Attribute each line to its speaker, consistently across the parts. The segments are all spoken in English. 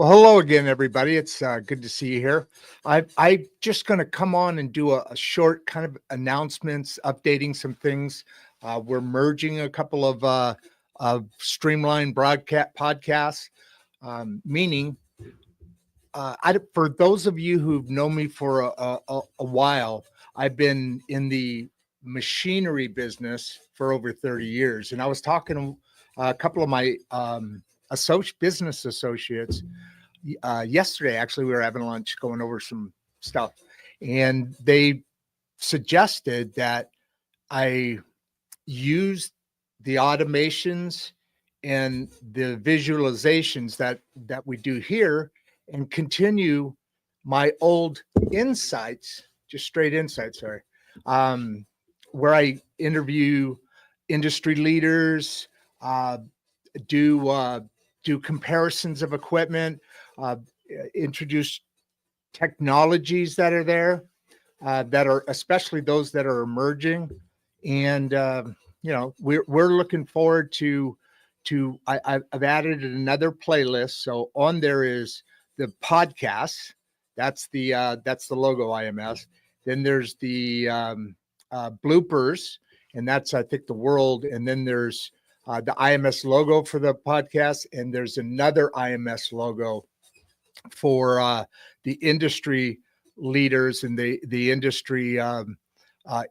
Speaker 1: Well, hello again, everybody. It's good to see you here. I just going to come on and do a short kind of announcements, updating some things. We're merging a couple of streamlined broadcast podcasts, meaning for those of you who've known me for a while, I've been in the machinery business for over 30 years. And I was talking to a couple of my business associates yesterday. Actually, we were having lunch going over some stuff, and they suggested that I use the automations and the visualizations that we do here and continue my old insights, just straight insights, sorry, where I interview industry leaders, uh, do comparisons of equipment, uh, introduce technologies that are there, that are especially those that are emerging, and we're looking forward to I've added another playlist. So on there is the podcasts. That's the logo IMS. Then there's the bloopers, and that's I think the world. And then there's the IMS logo for the podcast, and there's another IMS logo for the industry leaders and the industry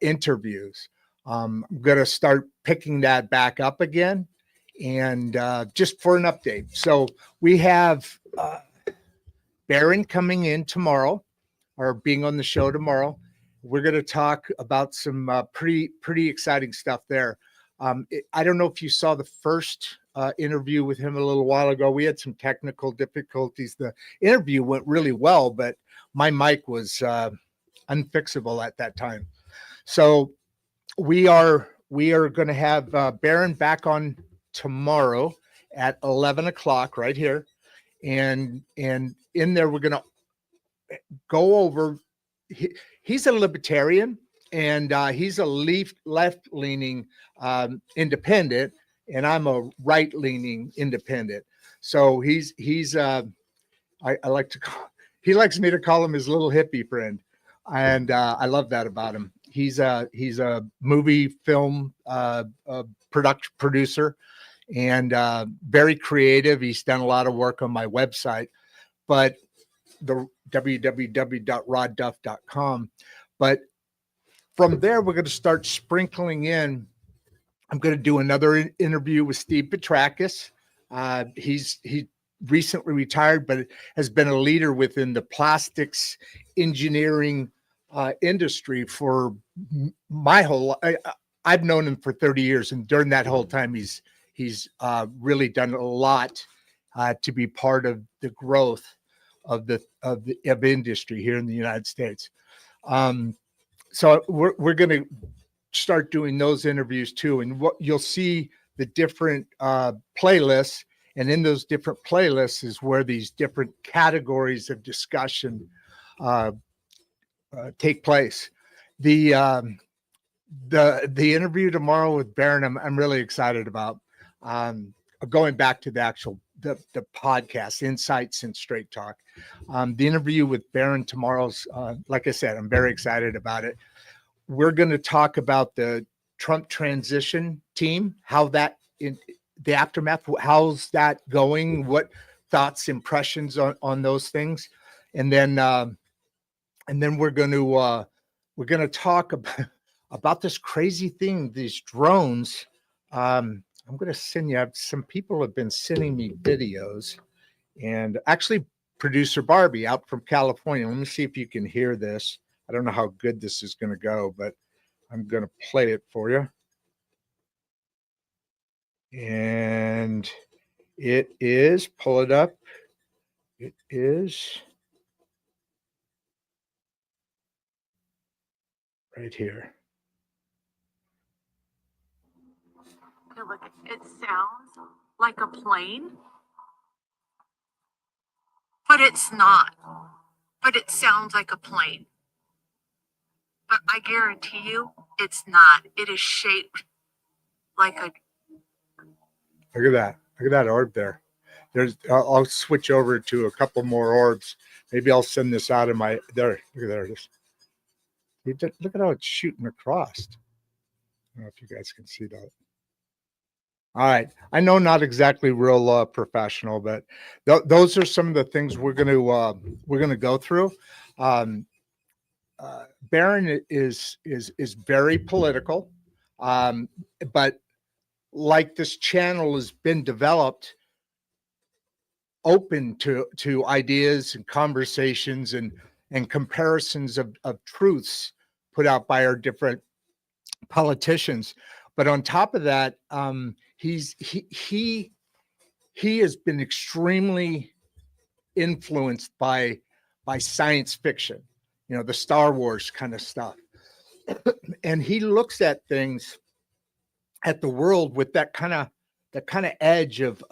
Speaker 1: interviews. I'm going to start picking that back up again, and just for an update. So we have Baron coming in tomorrow, or being on the show tomorrow. We're going to talk about some pretty exciting stuff there. I don't know if you saw the first interview with him a little while ago. We had some technical difficulties. The interview went really well, but my mic was unfixable at that time. So we are going to have Baron back on tomorrow at 11 o'clock right here. And in there, we're going to go over, he's a libertarian, and he's a left-leaning independent, and I'm a right-leaning independent. So I like to call, he likes me to call him his little hippie friend, and I love that about him. He's a movie film producer, and very creative. He's done a lot of work on my website, but the www.rodduff.com. But from there, we're going to start sprinkling in. I'm going to do another interview with Steve Petrakis. He recently retired, but has been a leader within the plastics engineering industry for my whole life. I've known him for 30 years, and during that whole time, he's really done a lot to be part of the growth of industry here in the United States. So we're going to start doing those interviews too, and what you'll see the different playlists, and in those different playlists is where these different categories of discussion take place. The interview tomorrow with Baron, I'm really excited about. Going back to the podcast, Insights and Straight Talk. The interview with Baron tomorrow's, like I said, I'm very excited about it. We're going to talk about the Trump transition team, how that in the aftermath, how's that going? What thoughts, impressions on those things, and then we're going to talk about this crazy thing, these drones. I'm going to send you. Some people have been sending me videos, and actually, producer Barbie out from California. Let me see if you can hear this. I don't know how good this is going to go, but I'm going to play it for you. And it is, pull it up. It is right here.
Speaker 2: Okay, look, it sounds like a plane, but it's not. But it sounds like a plane. But I guarantee you, it's not. It is shaped like a...
Speaker 1: Look at that. Look at that orb there. I'll switch over to a couple more orbs. Maybe I'll send this out of my, there it is. Look at how it's shooting across. I don't know if you guys can see that. All right. I know not exactly real professional, but those are some of the things we're going to go through. Barron is very political, but like this channel has been developed, open to ideas and conversations and comparisons of truths put out by our different politicians. But on top of that, he has been extremely influenced by science fiction, the Star Wars kind of stuff. And he looks at things, at the world, with that kind of edge of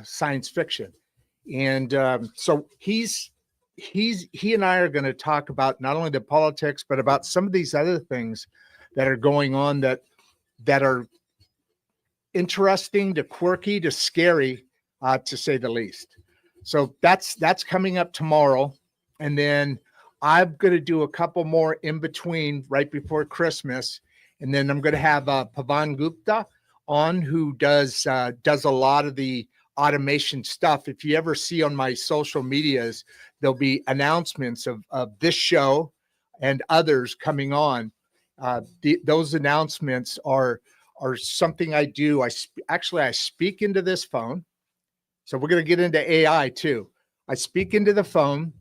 Speaker 1: science fiction. And so he and I are going to talk about not only the politics, but about some of these other things that are going on that are interesting to quirky to scary, to say the least. So that's coming up tomorrow. And then I'm going to do a couple more in between right before Christmas. And then I'm going to have Pavan Gupta on, who does a lot of the automation stuff. If you ever see on my social medias, there'll be announcements of this show and others coming on. Those announcements are something I do. I speak into this phone. So we're going to get into AI too. I speak into the phone,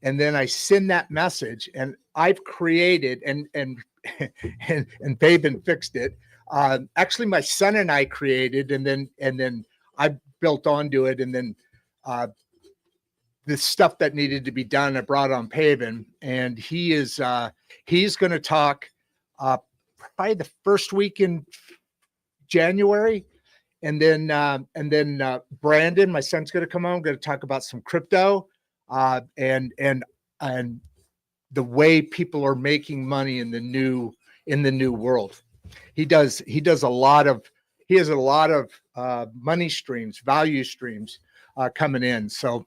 Speaker 1: and then I send that message, and I've created and Baben fixed it. Actually, my son and I created, and then I built onto it, and then the stuff that needed to be done, I brought on Paven, and he's going to talk probably the first week in January. And then Brandon, my son's going to come on. I'm going to talk about some crypto, and the way people are making money in the new world. He has a lot of money streams, value streams coming in. So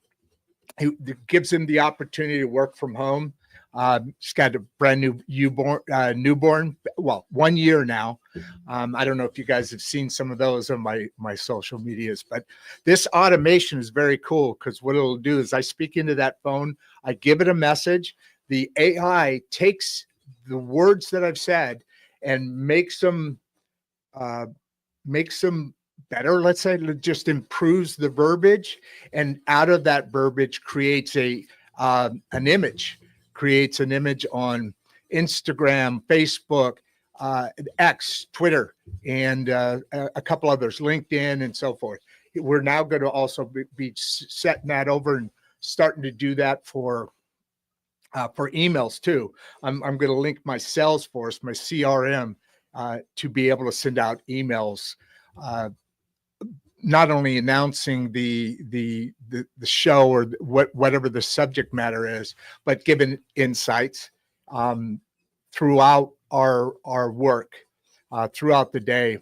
Speaker 1: it gives him the opportunity to work from home. He's got a brand new newborn, well, 1 year now. I don't know if you guys have seen some of those on my social medias, but this automation is very cool, because what it'll do is I speak into that phone, I give it a message, the AI takes the words that I've said and makes them better. Let's say it just improves the verbiage, and out of that verbiage creates an image. Creates an image on Instagram, Facebook, X, Twitter, and a couple others, LinkedIn, and so forth. We're now going to also be setting that over and starting to do that for emails too. I'm going to link my Salesforce, my CRM, to be able to send out emails, not only announcing the show or whatever the subject matter is, but giving insights throughout our work, throughout the day.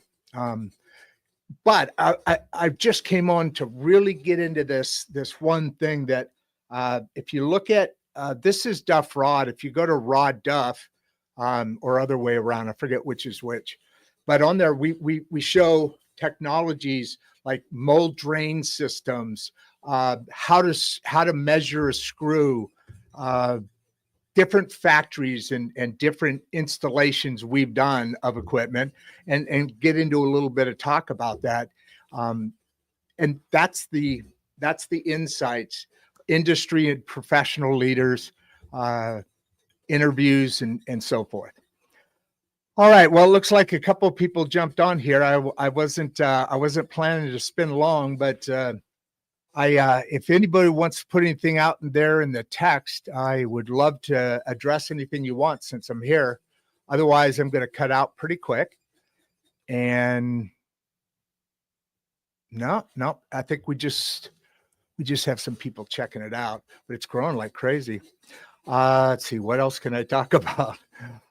Speaker 1: But I just came on to really get into this one thing that, if you look at, this is Duff Rod. If you go to Rod Duff, or other way around, I forget which is which, but on there we show technologies like mold drain systems, how to measure a screw, different factories and different installations we've done of equipment, and get into a little bit of talk about that. And that's the insights, industry and professional leaders, interviews, and so forth. All right. Well, it looks like a couple of people jumped on here. I wasn't planning to spend long, but if anybody wants to put anything out there in the text, I would love to address anything you want since I'm here. Otherwise, I'm going to cut out pretty quick. And no, I think we just have some people checking it out, but it's growing like crazy. Let's see, what else can I talk about?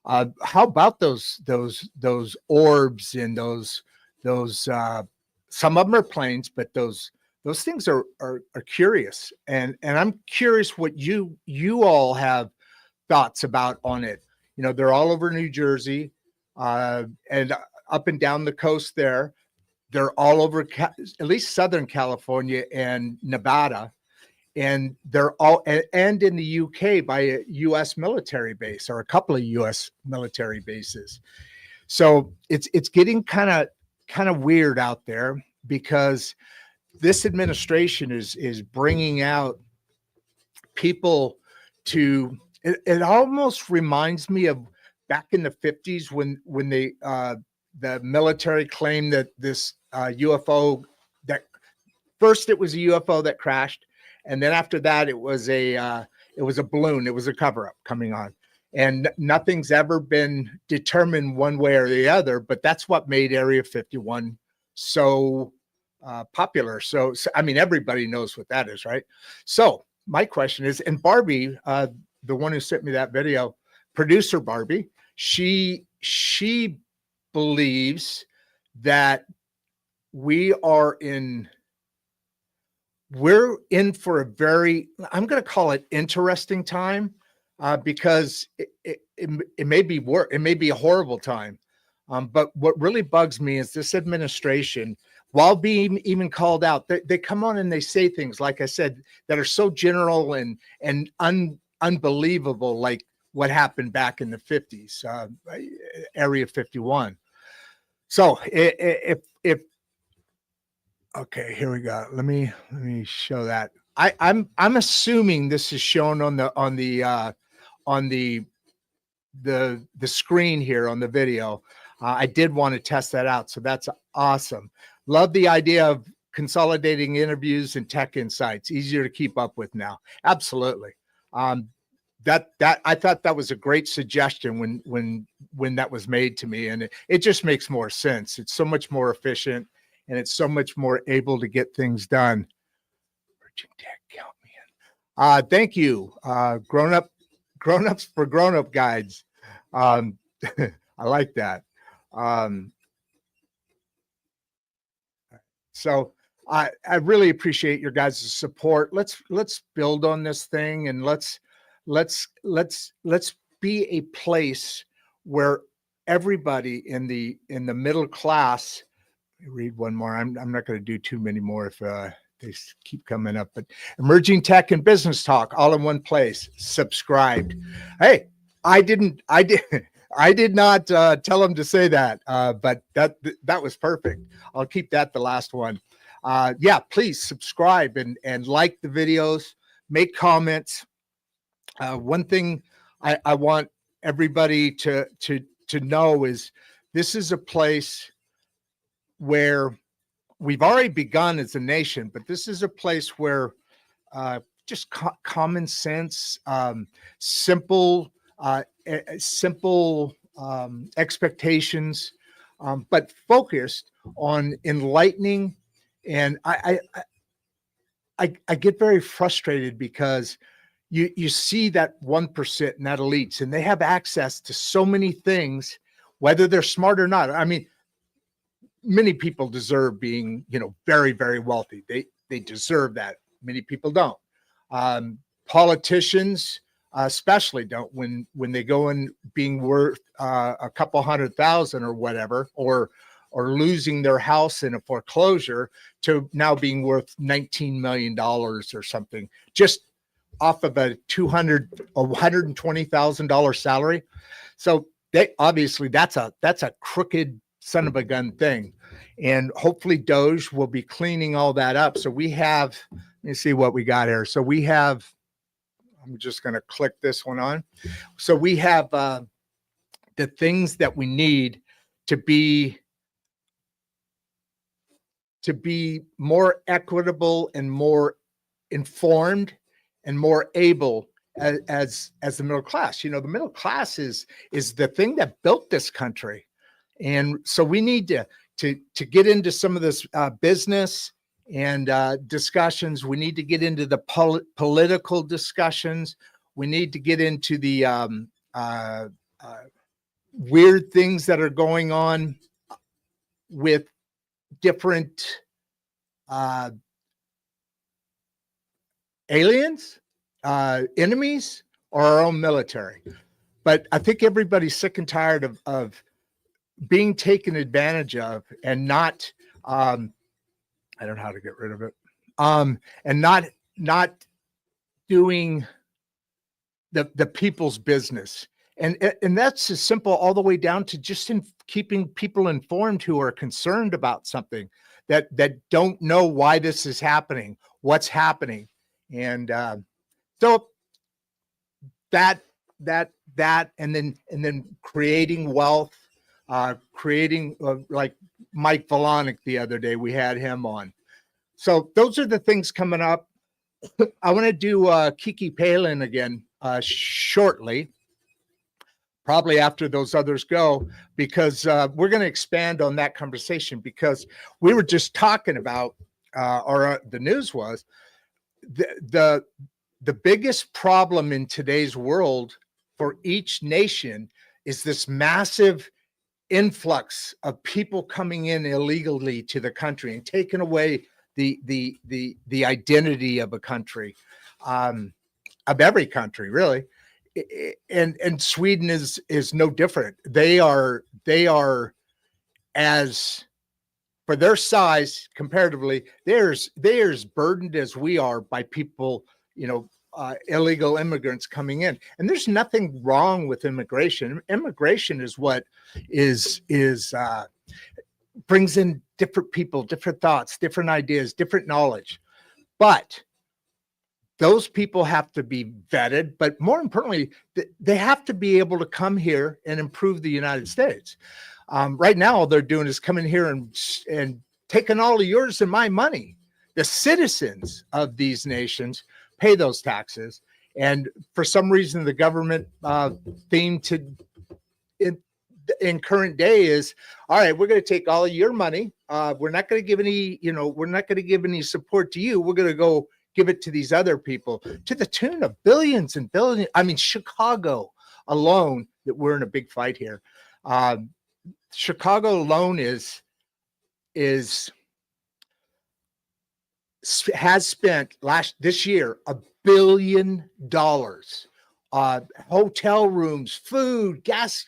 Speaker 1: How about those orbs and those some of them are planes, but those those things are curious, and I'm curious what you all have thoughts about on it. You know, they're all over New Jersey, and up and down the coast there. They're all over at least Southern California and Nevada, and they're all and in the UK by a US military base or a couple of US military bases. So it's getting kind of weird out there because this administration is bringing out people to it almost reminds me of back in the 50s when they the military claimed that this UFO that first it was a UFO that crashed, and then after that it was a balloon. It was a cover up coming on, and nothing's ever been determined one way or the other. But that's what made Area 51 so popular. So I mean, everybody knows what that is, right? So my question is, and Barbie, the one who sent me that video, producer Barbie, she believes that we are in we're in for a very, I'm going to call it interesting time, because it may be it may be a horrible time. But what really bugs me is this administration, while being even called out, they come on and they say things, like I said, that are so general and unbelievable, like what happened back in the 50s, Area 51. So if okay, here we go. Let me show that. I'm assuming this is shown on the screen here on the video. I did want to test that out, so that's awesome. Love the idea of consolidating interviews and tech insights, easier to keep up with now. Absolutely. That I thought that was a great suggestion when that was made to me, and it just makes more sense. It's so much more efficient, and it's so much more able to get things done. Virgin Tech, count me in. Thank you, grown-ups for grown-up guides. I like that. So I really appreciate your guys' support. Let's build on this thing, and let's be a place where everybody in the middle class. Read one more. I'm not going to do too many more if they keep coming up. But emerging tech and business talk all in one place. Subscribed. Hey, I did not tell them to say that, but that was perfect. I'll keep that the last one. Yeah, please subscribe and like the videos, make comments. One thing I want everybody to know is this is a place where we've already begun as a nation, but this is a place where just common sense, simple expectations, but focused on enlightening. And I get very frustrated because you see that 1% and that elites, and they have access to so many things, whether they're smart or not. I mean, many people deserve being, very, very wealthy. They deserve that. Many people don't. Politicians especially don't, when they go in being worth a couple $100,000 or whatever, or losing their house in a foreclosure to now being worth $19 million or something, just off of a $120,000 salary. So obviously that's a crooked son of a gun thing. And hopefully Doge will be cleaning all that up. So we have, let me see what we got here. So we have, I'm just going to click this one on. So we have the things that we need to be more equitable and more informed and more able as the middle class. The middle class is the thing that built this country. And so we need to get into some of this business and discussions. We need to get into the political discussions. We need to get into the weird things that are going on with different aliens, enemies, or our own military. But I think everybody's sick and tired of being taken advantage of and not, I don't know how to get rid of it, and not doing the people's business. And that's as simple all the way down to just in keeping people informed who are concerned about something, that don't know why this is happening, what's happening. And so that and then creating wealth, creating like Mike Volanic the other day, we had him on. So those are the things coming up. I want to do Kiki Palin again shortly, probably after those others go, because we're going to expand on that conversation, because we were just talking about, or the news was, the biggest problem in today's world for each nation is this massive influx of people coming in illegally to the country and taking away the identity of a country, of every country, really. And Sweden is no different. They are as, for their size comparatively, they're as burdened as we are by people, illegal immigrants coming in. And there's nothing wrong with immigration. Immigration is what is brings in different people, different thoughts, different ideas, different knowledge. But those people have to be vetted, but more importantly, they have to be able to come here and improve the United States. Right now, all they're doing is coming here and taking all of yours and my money. The citizens of these nations pay those taxes, and for some reason, the government theme in current day is, all right, we're going to take all of your money. We're not going to give any, we're not going to give any support to you. We're going to go give it to these other people to the tune of billions and billions. I mean, Chicago alone, that we're in a big fight here. Chicago alone has spent this year $1 billion, hotel rooms, food, gas,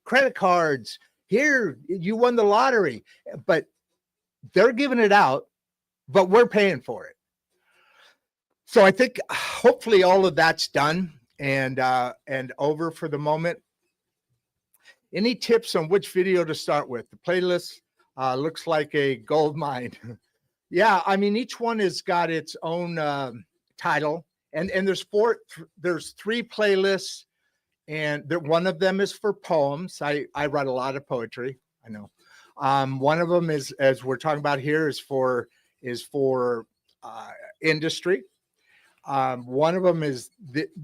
Speaker 1: credit cards. Here, you won the lottery, but they're giving it out, but we're paying for it. So I think hopefully all of that's done and over for the moment. Any tips on which video to start with? The playlist looks like a gold mine. Yeah, I mean, each one has got its own title, and there's three playlists, and one of them is for poems. I write a lot of poetry, I know. One of them is, as we're talking about here, is for industry. One of them is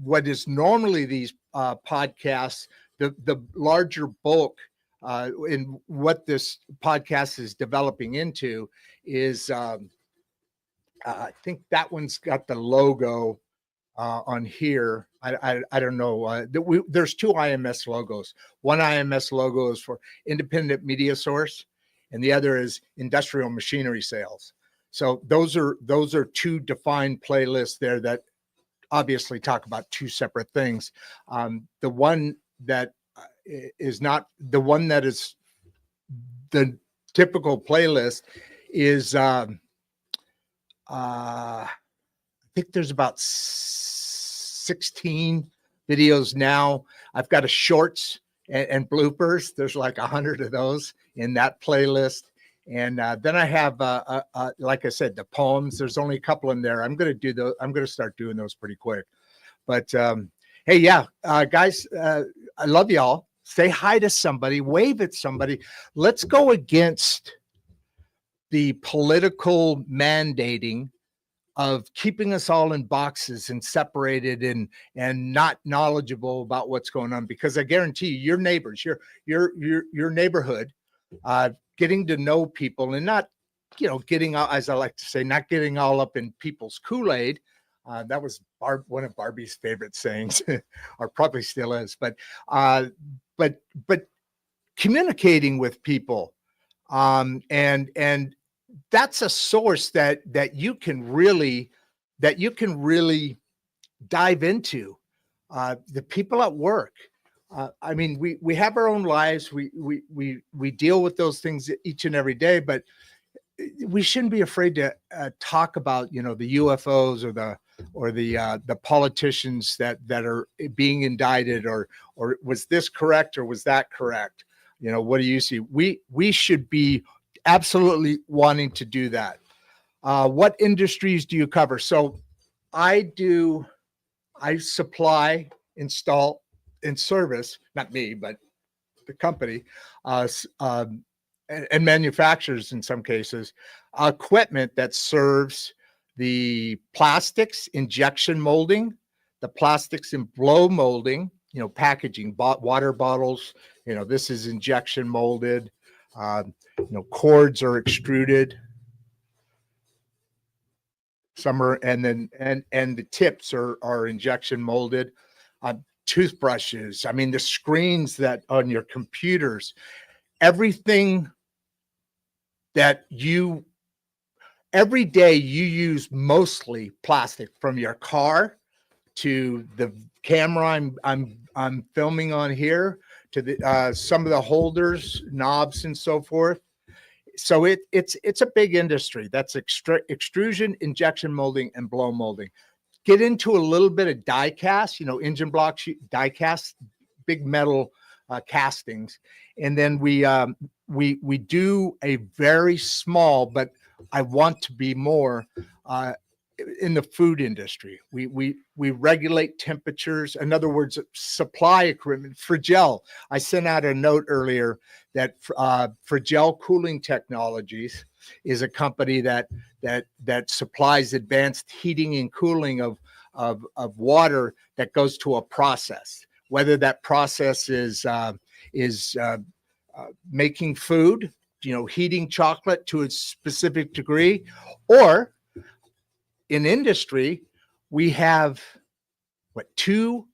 Speaker 1: what is normally these podcasts, the larger bulk in what this podcast is developing into is, I think that one's got the logo on here. I don't know. There's two IMS logos. One IMS logo is for independent media source, and the other is industrial machinery sales. So those are two defined playlists there that obviously talk about two separate things. The one that is not the one that is the typical playlist is I think there's about 16 videos now. I've got a shorts and bloopers. There's like 100 of those in that playlist. And then I have, like I said, the poems. There's only a couple in there. I'm going to start doing those pretty quick. But hey, yeah, guys, I love y'all. Say hi to somebody, wave at somebody. Let's go against the political mandating of keeping us all in boxes and separated and not knowledgeable about what's going on. Because I guarantee you, your neighbors, your neighborhood, getting to know people and not, getting out, as I like to say, not getting all up in people's Kool-Aid. That was one of Barbie's favorite sayings, or probably still is. But communicating with people, and that's a source that you can really that you can really dive into. The people at work. I mean, we have our own lives. We deal with those things each and every day, but we shouldn't be afraid to talk about, you know, the UFOs or the politicians that are being indicted, or was this correct or was that correct? You know, what do you see? We should be absolutely wanting to do that. What industries do you cover? So I supply, install, and service, not me, but the company, and manufacturers in some cases, equipment that serves the plastics injection molding, the plastics and blow molding, you know, packaging, water bottles, you know, this is injection molded, you know, cords are extruded. Some are, and the tips are injection molded. Toothbrushes. I mean, the screens that on your computers, everything that every day you use mostly plastic, from your car to the camera I'm filming on here, to the some of the holders, knobs, and so forth. So it's a big industry. That's extrusion, injection molding, and blow molding. Get into a little bit of die cast, you know, engine block die cast, big metal castings, and then we do a very small, but I want to be more in the food industry. We regulate temperatures. In other words, supply equipment. Frigel. I sent out a note earlier that Frigel Cooling Technologies is a company that supplies advanced heating and cooling of water that goes to a process. Whether that process is making food, you know, heating chocolate to a specific degree, or in industry, we have two.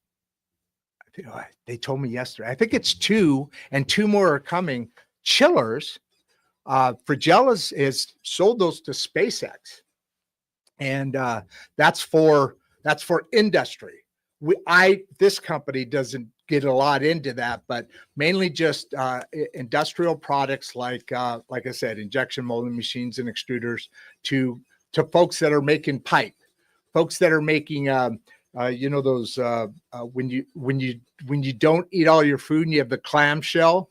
Speaker 1: They told me yesterday. I think it's two, and two more are coming. Chillers. Frigel is sold those to SpaceX, and that's for industry. This company doesn't get a lot into that, but mainly just industrial products like I said, injection molding machines and extruders to folks that are making pipe, folks that are making you know, those when you don't eat all your food and you have the clamshell.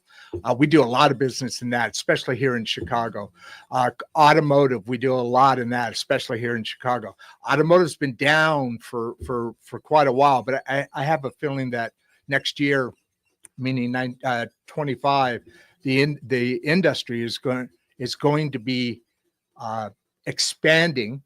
Speaker 1: We do a lot of business in that, especially here in Chicago. Automotive, we do a lot in that, especially here in Chicago. Automotive's been down for quite a while, but I have a feeling that next year, meaning 25, the industry is going to be expanding,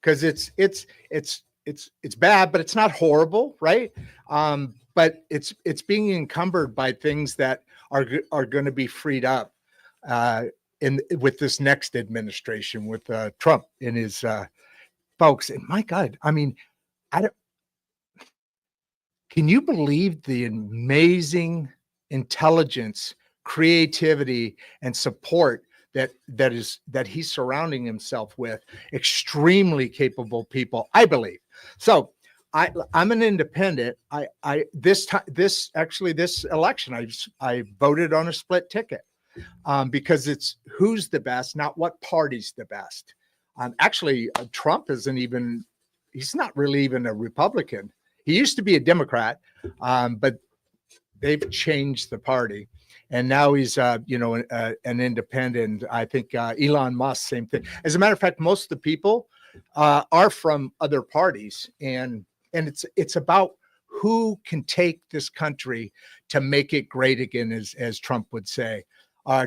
Speaker 1: because it's bad, but it's not horrible, right? But it's being encumbered by things that are going to be freed up with this next administration, with Trump and his folks. And my God, I mean, can you believe the amazing intelligence, creativity, and support that he's surrounding himself with? Extremely capable people, I believe. So I'm an independent. This election, I voted on a split ticket because it's who's the best, not what party's the best. Actually, Trump he's not really even a Republican. He used to be a Democrat, but they've changed the party. And now he's, you know, an independent. I think Elon Musk, same thing. As a matter of fact, most of the people are from other parties, and it's about who can take this country to make it great again, as Trump would say,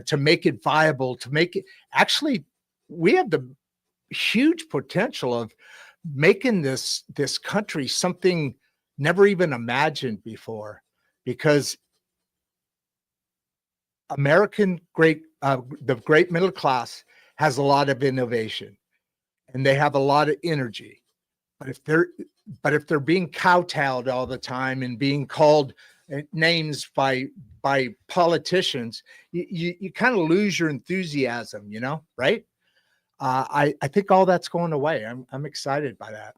Speaker 1: to make it viable, to make it. Actually, we have the huge potential of making this country something never even imagined before, because the great middle class has a lot of innovation, and they have a lot of energy. But if they're being kowtowed all the time and being called names by politicians, you kind of lose your enthusiasm, you know, right? I think all that's going away. I'm excited by that.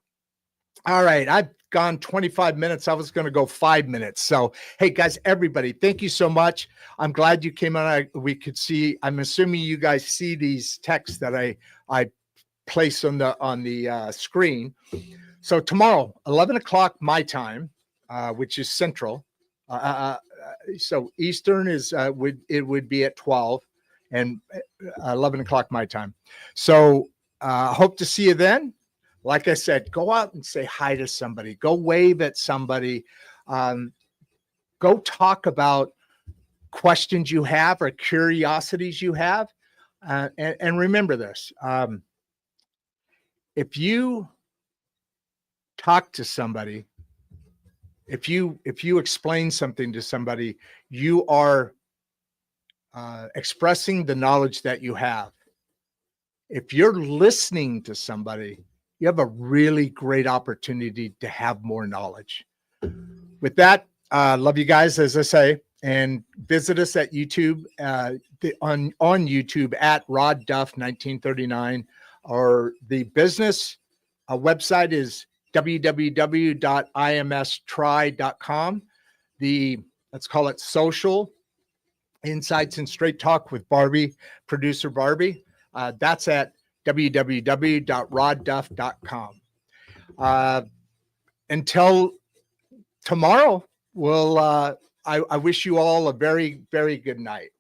Speaker 1: All right. I've gone 25 minutes. I was going to go 5 minutes. So, hey, guys, everybody, thank you so much. I'm glad you came on. We could see, I'm assuming you guys see these texts that I place on the screen. So tomorrow, 11 o'clock my time, which is Central. So Eastern would be at 12 and 11 o'clock my time. So hope to see you then. Like I said, go out and say hi to somebody. Go wave at somebody. Go talk about questions you have or curiosities you have. And remember this. If you talk to somebody, if you explain something to somebody, you are expressing the knowledge that you have. If you're listening to somebody, you have a really great opportunity to have more knowledge. With that, love you guys, as I say, and visit us at YouTube, on YouTube at Rod Duff 1939, or the business website is www.imstry.com. Let's call it social insights and straight talk with Barbie, producer Barbie. That's at www.rodduff.com. Until tomorrow, I wish you all a very, very good night.